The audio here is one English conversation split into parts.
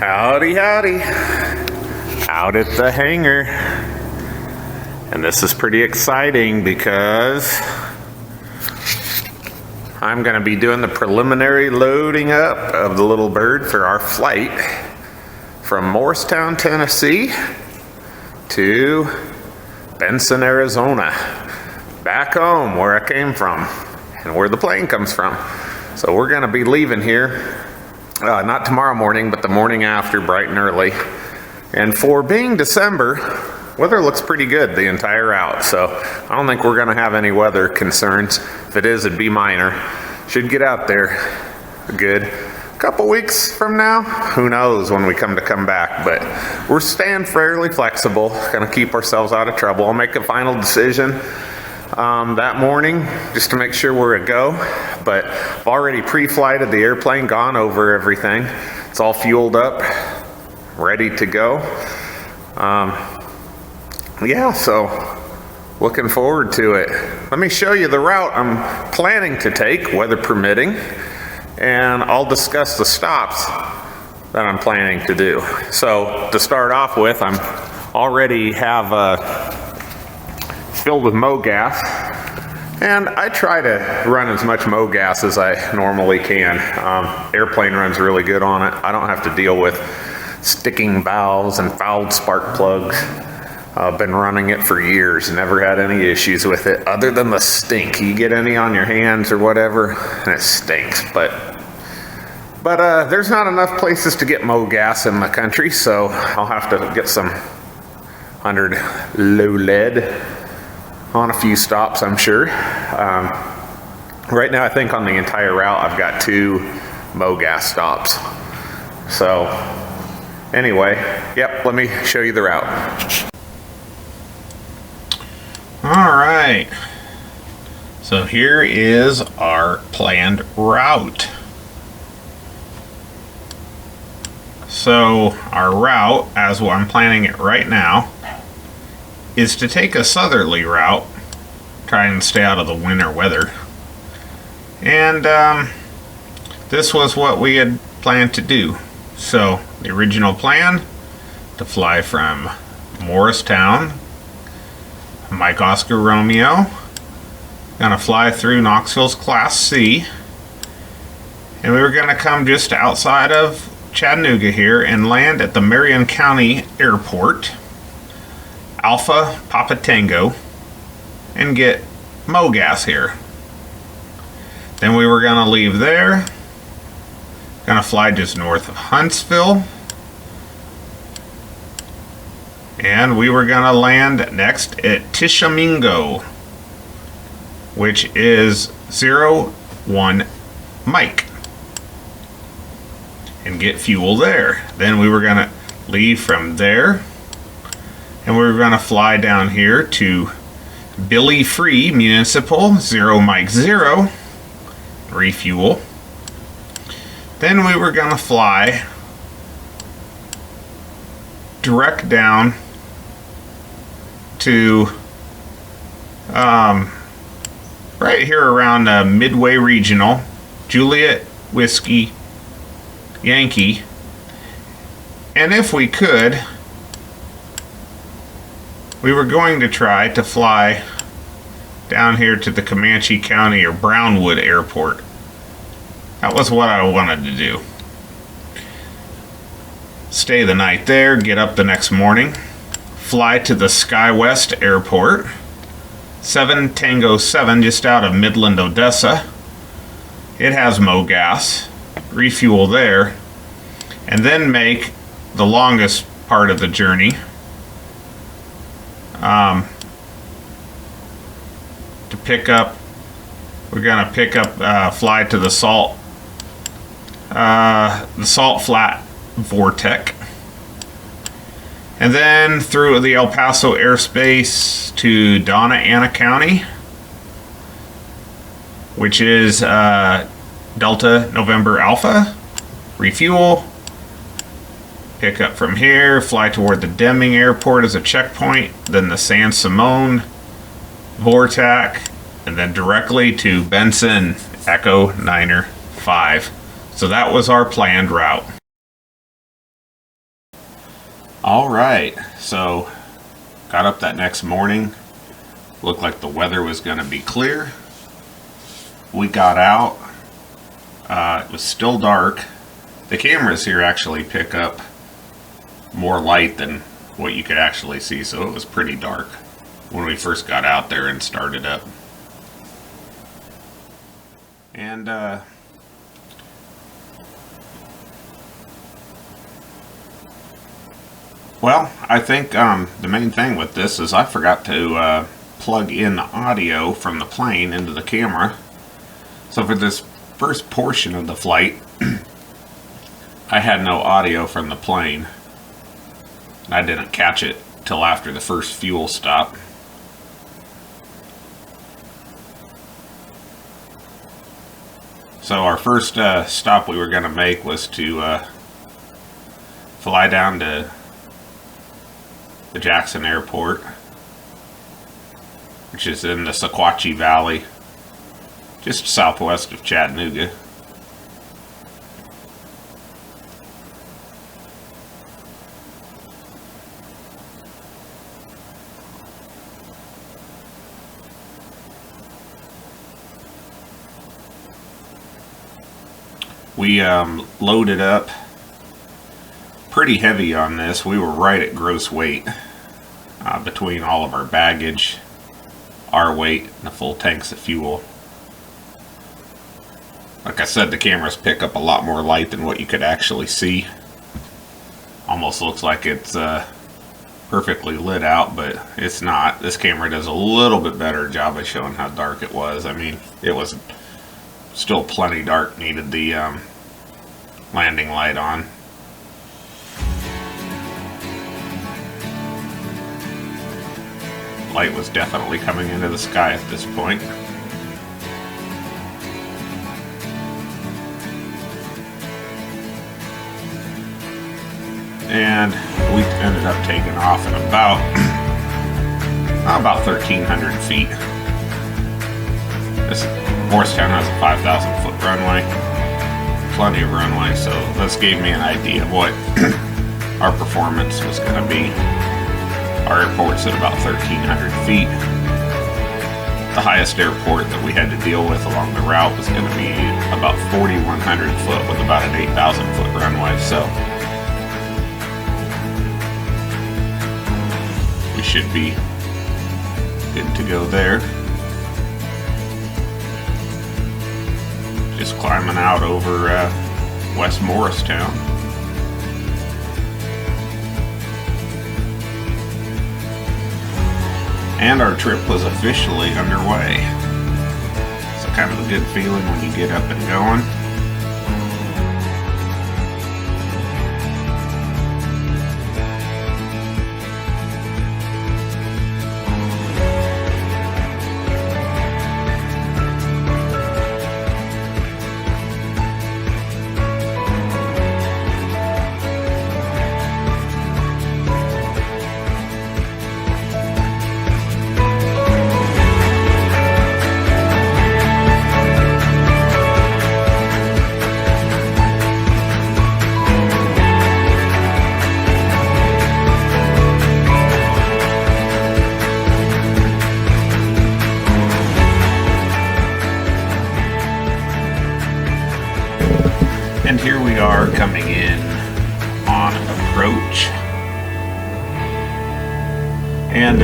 Howdy, howdy. Out at the hangar. And this is pretty exciting because I'm going to be doing the preliminary loading up of the little bird for our flight from Morristown, Tennessee to Benson, Arizona. Back home where I came from and where the plane comes from. So we're going to be leaving here, not tomorrow morning, but the morning after, bright and early. And for being December, weather looks pretty good the entire route, so I don't think we're going to have any weather concerns. If it is, it'd be minor. Should get out there a good couple weeks from now. Who knows when we come back, but we're staying fairly flexible, going to keep ourselves out of trouble. I'll make a final decision that morning just to make sure we're a go, but I've already pre-flighted the airplane, gone over everything. It's all fueled up, ready to go. Yeah, so looking forward to it. Let me show you the route I'm planning to take, weather permitting, and I'll discuss the stops that I'm planning to do. So to start off with, I'm already have filled with MoGas, and I try to run as much MoGas as I normally can. Airplane runs really good on it. I don't have to deal with sticking valves and fouled spark plugs. I've been running it for years, never had any issues with it other than the stink. You get any on your hands or whatever and it stinks, but there's not enough places to get MoGas in the country, so I'll have to get some 100 low lead on a few stops, I'm sure. Right now I think on the entire route I've got 2 MoGas stops. So anyway, yep, let me show you the route. Alright, so here is our planned route. So our route, as I'm planning it right now, is to take a southerly route, try and stay out of the winter weather. And this was what we had planned to do. So the original plan, to fly from Morristown, Mike Oscar Romeo, gonna fly through Knoxville's Class C, and we were gonna come just outside of Chattanooga here and land at the Marion County Airport, Alpha Papa Tango, and get MoGas here. Then we were gonna leave there, gonna fly just north of Huntsville, and we were gonna land next at Tishomingo, which is 01 Mike, and get fuel there. Then we were gonna leave from there, and we were gonna fly down here to Billy Free Municipal 0 Mike 0, refuel. Then we were gonna fly direct down to right here around Midway Regional, Juliet Whiskey Yankee, and if we could, we were going to try to fly down here to the Comanche County or Brownwood Airport. That was what I wanted to do. Stay the night there, get up the next morning, fly to the SkyWest Airport, 7 Tango 7, just out of Midland, Odessa. It has MoGas, refuel there, and then make the longest part of the journey to pick up. We're gonna pick up, fly to the Salt Flat Vortex, and then through the El Paso airspace to Donna Ana County, which is Delta November Alpha, refuel, pick up from here, fly toward the Deming Airport as a checkpoint, then the San Simon Vortex, and then directly to Benson Echo Niner 5. So that was our planned route. All right, so got up that next morning. Looked like the weather was going to be clear. We got out. It was still dark. The cameras here actually pick up more light than what you could actually see, so it was pretty dark when we first got out there and started up. And well, I think the main thing with this is I forgot to plug in the audio from the plane into the camera. So for this first portion of the flight, I had no audio from the plane. I didn't catch it till after the first fuel stop. So our first stop we were going to make was to fly down to the Jackson Airport, which is in the Sequatchie Valley, just southwest of Chattanooga. We loaded up pretty heavy on this. We were right at gross weight between all of our baggage, our weight, and the full tanks of fuel. Like I said, the cameras pick up a lot more light than what you could actually see. Almost looks like it's perfectly lit out, but it's not. This camera does a little bit better job of showing how dark it was. I mean, it was still plenty dark, needed the landing light on. Light was definitely coming into the sky at this point. And we ended up taking off at about 1,300 feet. This Morristown has a 5,000 foot runway. Plenty of runway, so this gave me an idea of what our performance was going to be. Our airport's at about 1,300 feet. The highest airport that we had to deal with along the route was going to be about 4,100 foot with about an 8,000 foot runway, so we should be good to go there. Just climbing out over West Morristown. And our trip was officially underway. It's kind of a good feeling when you get up and going. And here we are coming in on approach. And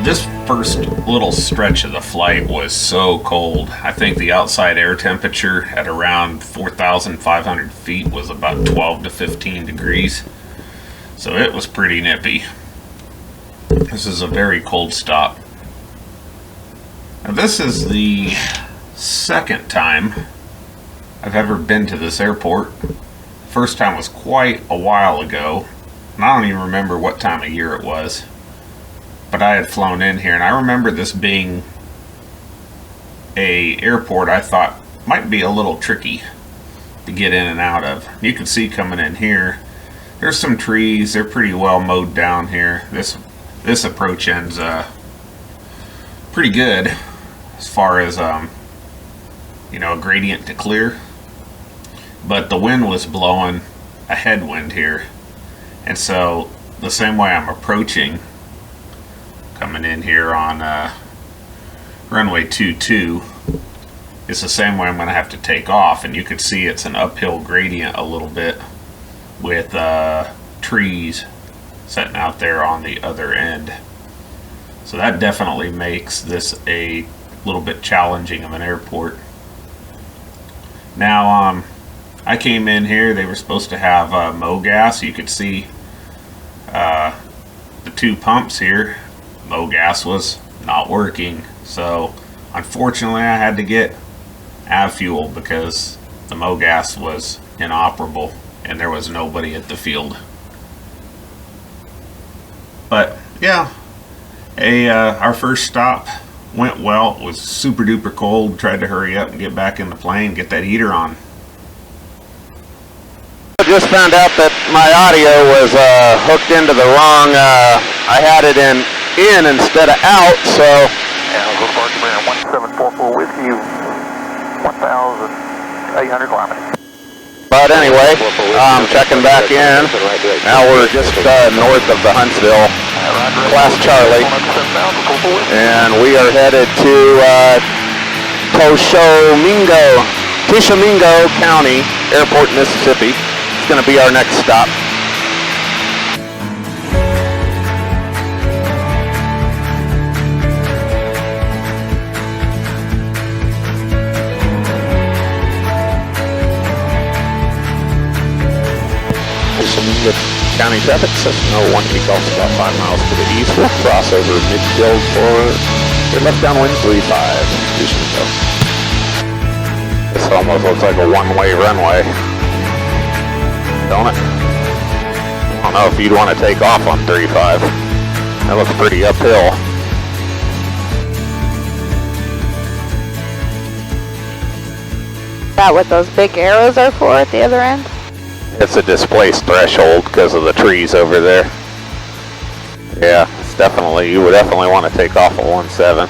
this first little stretch of the flight was so cold. I think the outside air temperature at around 4,500 feet was about 12 to 15 degrees. So it was pretty nippy. This is a very cold stop. Now this is the second time I've ever been to this airport. First time was quite a while ago, and I don't even remember what time of year it was, but I had flown in here, and I remember this being a airport I thought might be a little tricky to get in and out of. You can see coming in here, there's some trees. They're pretty well mowed down here. This approach end's pretty good as far as you know, a gradient to clear, but the wind was blowing a headwind here, and so the same way I'm approaching, coming in here on runway 22, it's the same way I'm going to have to take off. And you can see it's an uphill gradient a little bit with trees sitting out there on the other end. So that definitely makes this a little bit challenging of an airport. Now, I came in here, they were supposed to have MoGas. You could see the two pumps here. MoGas was not working, so unfortunately I had to get Avfuel because the MoGas was inoperable and there was nobody at the field. But yeah, our first stop went well. It was super duper cold. Tried to hurry up and get back in the plane, get that heater on. I just found out that my audio was hooked into the wrong, I had it in instead of out, so. Yeah, I'll go for 1744 with you, 1,800 kilometers. But anyway, checking back in. Now we're just north of the Huntsville, Class Charlie, and we are headed to Tishomingo County Airport, Mississippi. It's going to be our next stop. Tishomingo County traffic, Cessna 1 Golf, about 5 miles to the east. We'll cross over midfield for your left downwind 35. Tishomingo. This almost looks like a one-way runway, don't it? I don't know if you'd want to take off on 35. That looks pretty uphill. Is that what those big arrows are for at the other end? It's a displaced threshold because of the trees over there. Yeah, it's definitely, you would definitely want to take off at 17.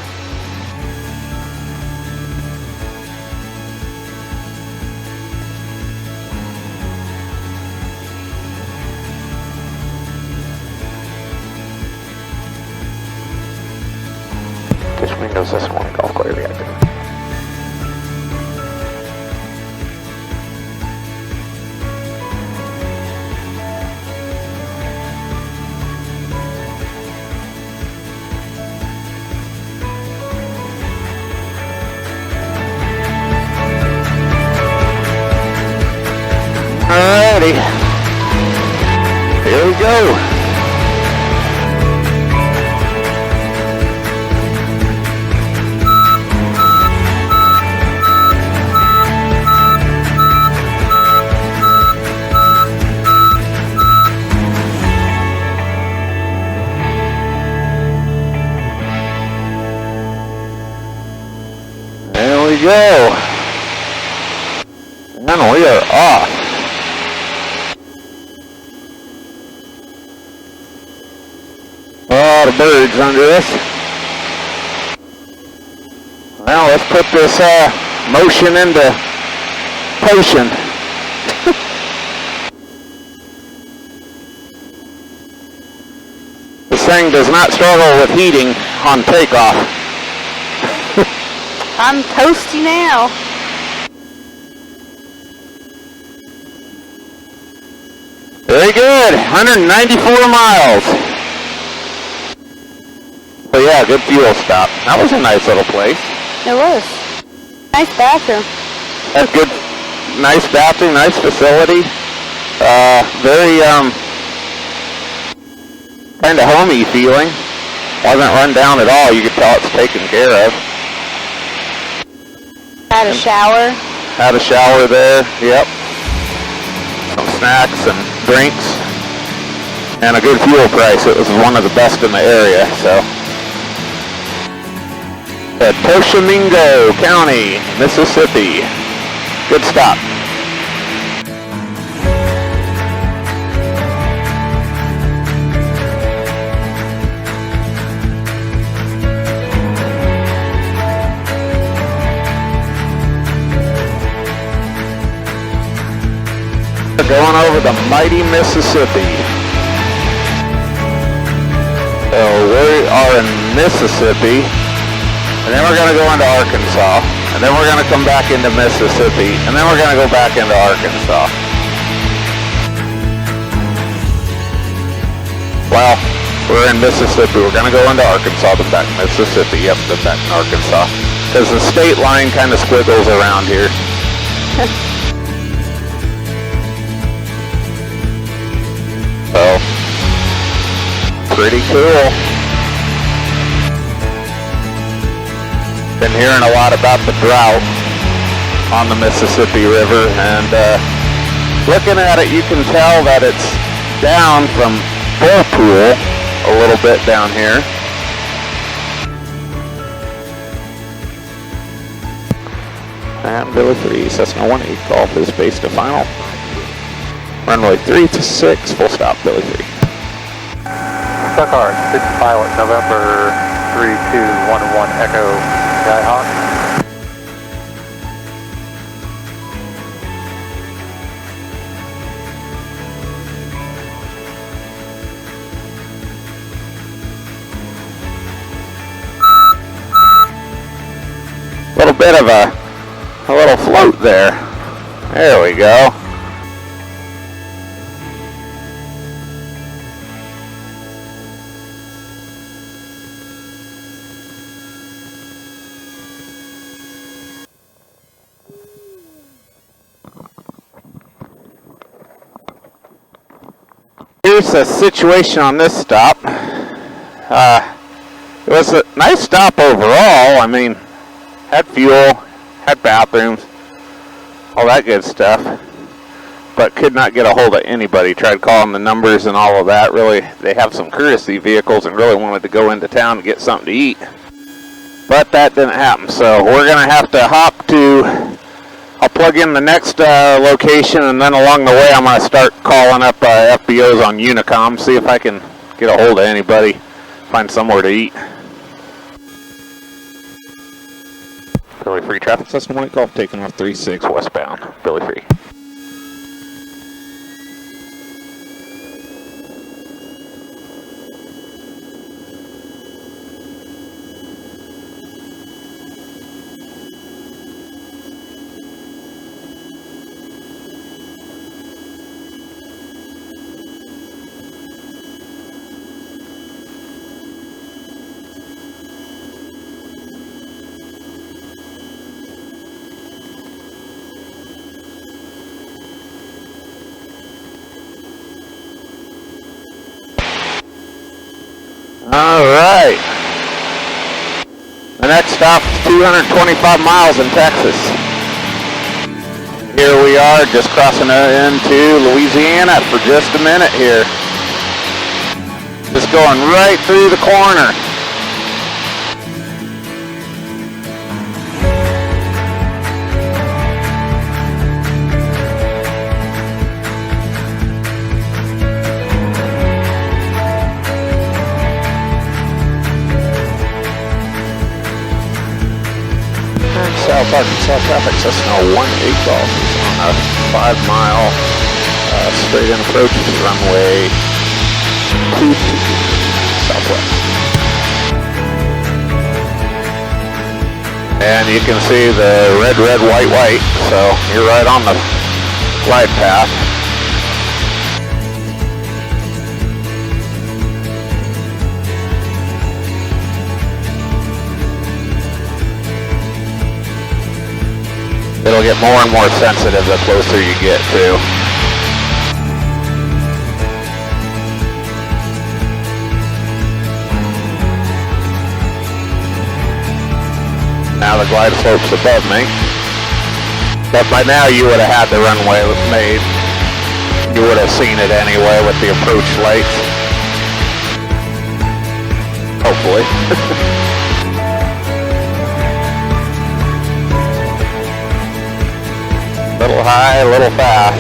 Tishomingo's this one, Golf clearly active. Alrighty, here we go. There we go. And we are off. A lot of birds under us. Well, let's put this motion into potion. This thing does not struggle with heating on takeoff. I'm toasty now. Very good, 194 miles. So yeah, good fuel stop. That was a nice little place. It was. Nice bathroom. That's good, nice bathroom, nice facility. Very kind of homey feeling. Wasn't run down at all. You could tell it's taken care of. Had a shower. Had a shower there. Yep. Some snacks and drinks, and a good fuel price. It was one of the best in the area. So. At Tishomingo County, Mississippi. Good stop. We're going over the mighty Mississippi. So we are in Mississippi, and then we're going to go into Arkansas, and then we're going to come back into Mississippi, and then we're going to go back into Arkansas. Well, we're in Mississippi. We're going to go into Arkansas, then back Mississippi. Yep, then back in Arkansas. Because the state line kind of squiggles around here. So, pretty cool. Been hearing a lot about the drought on the Mississippi River, and looking at it, you can tell that it's down from Bullpool a little bit down here. And Billy 3, Cessna 18 Golf is base to final. Runway 36, full stop, Billy 3. Stuckart, 6 pilot, November 3211 Echo Skyhawk. Little bit of a little float there. There we go. Here's the situation on this stop. It was a nice stop overall. I mean, had fuel, had bathrooms, all that good stuff, but could not get a hold of anybody. Tried calling the numbers and all of that. Really, they have some courtesy vehicles and really wanted to go into town to get something to eat, but that didn't happen. So we're gonna have to hop to, I'll plug in the next location, and then along the way I'm gonna start calling up FBOs on Unicom, see if I can get a hold of anybody, find somewhere to eat. Billy 3 traffic, Cessna 18 Golf taking off 36 westbound, Billy 3. Alright. The next stop is 225 miles in Texas. Here we are, just crossing into Louisiana for just a minute here. Just going right through the corner. South Arkansas traffic, Cessna 18 Golf is on a 5-mile straight-in approach to runway 22 southwest. And you can see the red, red, white, white, so you're right on the glide path. It'll get more and more sensitive the closer you get to. Now the glide slope's above me. But by now you would have had the runway made. You would have seen it anyway with the approach lights. Hopefully. Little high, a little fast.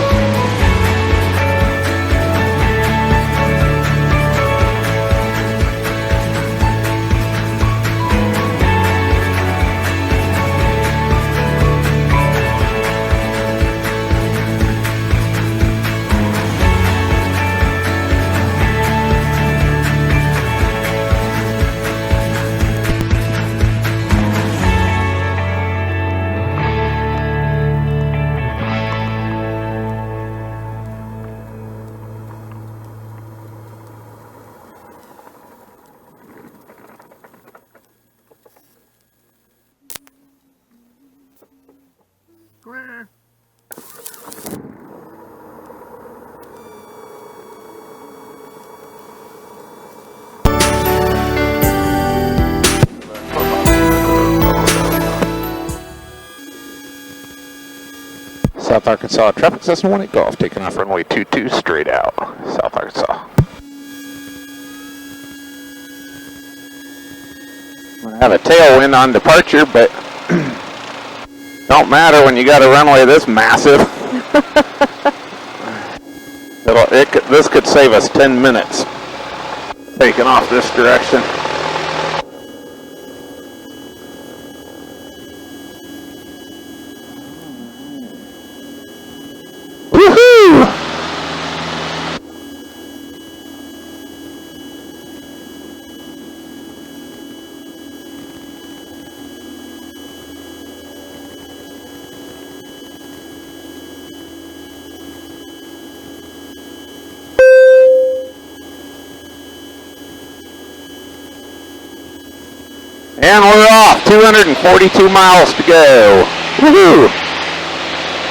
South Arkansas traffic, Cessna 18 Golf, taking off runway 22 straight out, South Arkansas. I have a tailwind on departure, but don't matter when you got a runway this massive. This could save us 10 minutes taking off this direction. Woohoo! And we're off, 242 miles to go. Woohoo!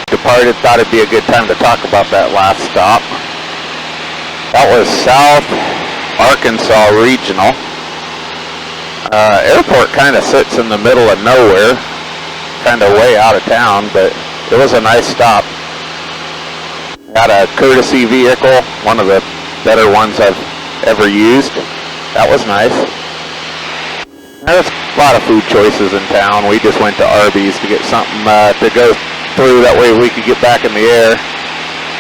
Departed, thought it'd be a good time to talk about that last stop. That was South Arkansas Regional. Airport kind of sits in the middle of nowhere, kind of way out of town, but it was a nice stop. Got a courtesy vehicle, one of the better ones I've ever used. That was nice. There's a lot of food choices in town. We just went to Arby's to get something to go through. That way we could get back in the air.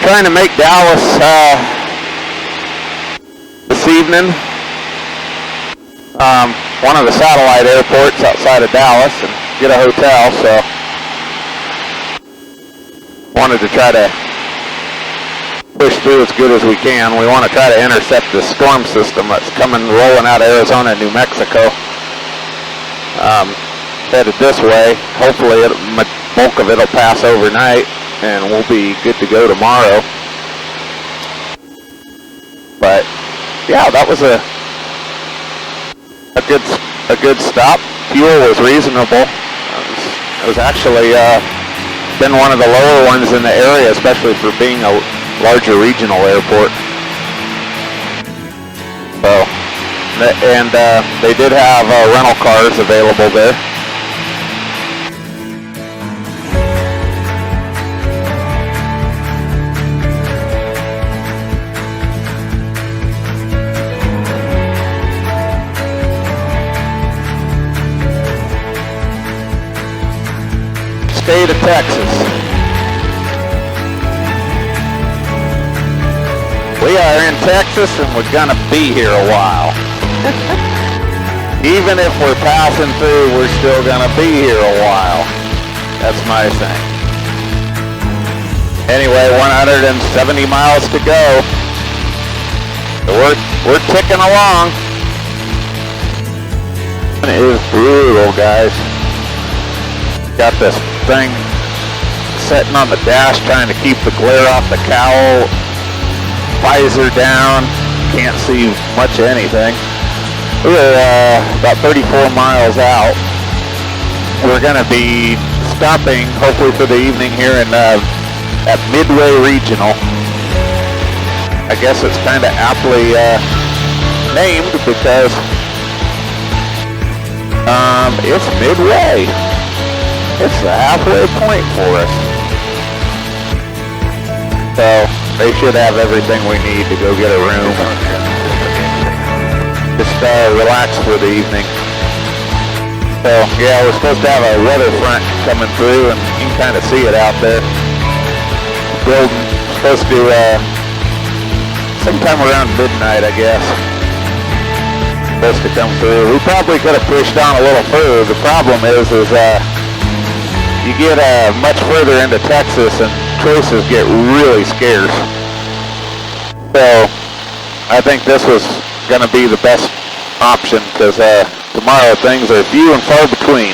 Trying to make Dallas this evening. One of the satellite airports outside of Dallas and get a hotel. So wanted to try to push through as good as we can. We want to try to intercept the storm system that's rolling out of Arizona and New Mexico. Headed this way. Hopefully bulk of it'll pass overnight and we'll be good to go tomorrow. But yeah, that was a good stop. Fuel was reasonable. It was actually been one of the lower ones in the area, especially for being a larger regional airport. So, and they did have rental cars available there. State of Texas. We are in Texas and we're gonna be here a while. Even if we're passing through, we're still gonna be here a while. That's my thing. Anyway, 170 miles to go. We're ticking along. It is brutal, guys. Got this thing sitting on the dash trying to keep the glare off the cowl. Visor down. Can't see much of anything. We're about 34 miles out. We're going to be stopping, hopefully for the evening here at Midway Regional. I guess it's kind of aptly named because it's Midway. It's the halfway point for us. So they should have everything we need to go get a room. Just relax for the evening. So yeah, we're supposed to have a weather front coming through, and you can kind of see it out there. Building supposed to sometime around midnight, I guess. Supposed to come through. We probably could have pushed on a little further. The problem is you get much further into Texas and choices get really scarce. So I think this was going to be the best option because tomorrow things are few and far between.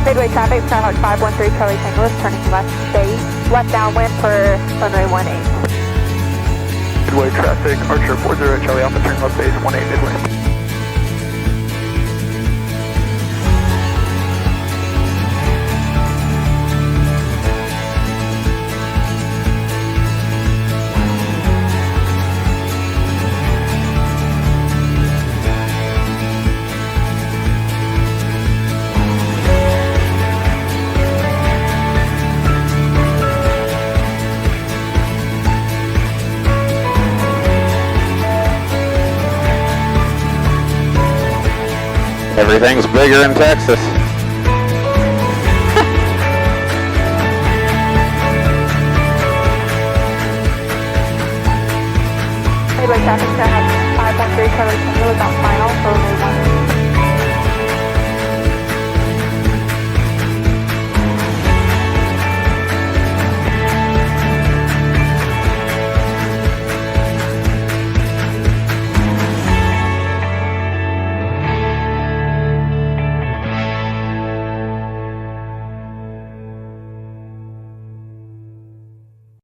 Midway traffic, Skyhawk 513 Charlie Tango is turning left base, left downwind for runway 18. Midway traffic, Archer 40 Charlie Alpha, turn left base 18 Midway. Everything's bigger in Texas. Midway traffic, 513 Charlie Tango is on final for runway